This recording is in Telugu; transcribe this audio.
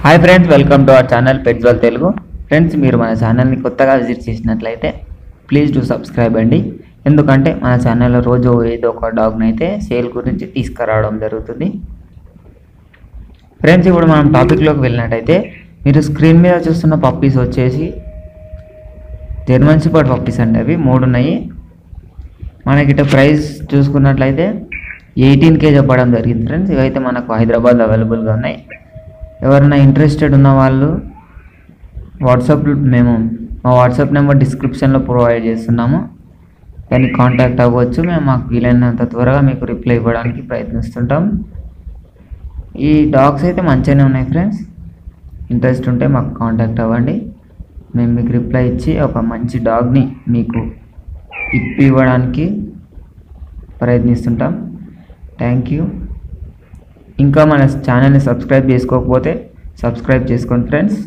Hi friends, welcome to our channel pets world Telugu. Friends, మీరు మన ఛానల్ని కొత్తగా విజిట్ చేసినట్లయితే ప్లీజ్ డూ సబ్స్క్రైబ్ అండి. ఎందుకంటే మన ఛానల్లో రోజు ఏదో ఒక డాగ్ని అయితే సేల్ గురించి తీసుకురావడం జరుగుతుంది. ఫ్రెండ్స్, ఇప్పుడు మనం టాపిక్లోకి వెళ్ళినట్టయితే మీరు స్క్రీన్ మీద చూస్తున్న పప్పీస్ వచ్చేసి జర్మన్ షెపర్డ్ పప్పీస్ అండి. అవి 3 ఉన్నాయి. మనకి ఇటు ప్రైస్ చూసుకున్నట్లయితే 18K చెప్పడం జరిగింది. ఫ్రెండ్స్, ఇవైతే మనకు హైదరాబాద్ అవైలబుల్గా ఉన్నాయి. ఎవరైనా ఇంట్రెస్టెడ్ ఉన్న వాళ్ళు మేము మా వాట్సాప్ నెంబర్ డిస్క్రిప్షన్లో ప్రొవైడ్ చేస్తున్నాము. దాన్ని కాంటాక్ట్ అవ్వచ్చు. మేము మాకు వీలైనంత త్వరగా మీకు రిప్లై ఇవ్వడానికి ప్రయత్నిస్తుంటాం. ఈ డాగ్స్ అయితే మంచిగానే ఉన్నాయి ఫ్రెండ్స్. ఇంట్రెస్ట్ ఉంటే మాకు కాంటాక్ట్ అవ్వండి. మేము మీకు రిప్లై ఇచ్చి ఒక మంచి డాగ్ని మీకు ఇవ్వడానికి ప్రయత్నిస్తుంటాం. Thank you. ఇంకా మన ఛానల్ని సబ్స్క్రైబ్ చేసుకోకపోతే సబ్స్క్రైబ్ చేసుకోండి ఫ్రెండ్స్.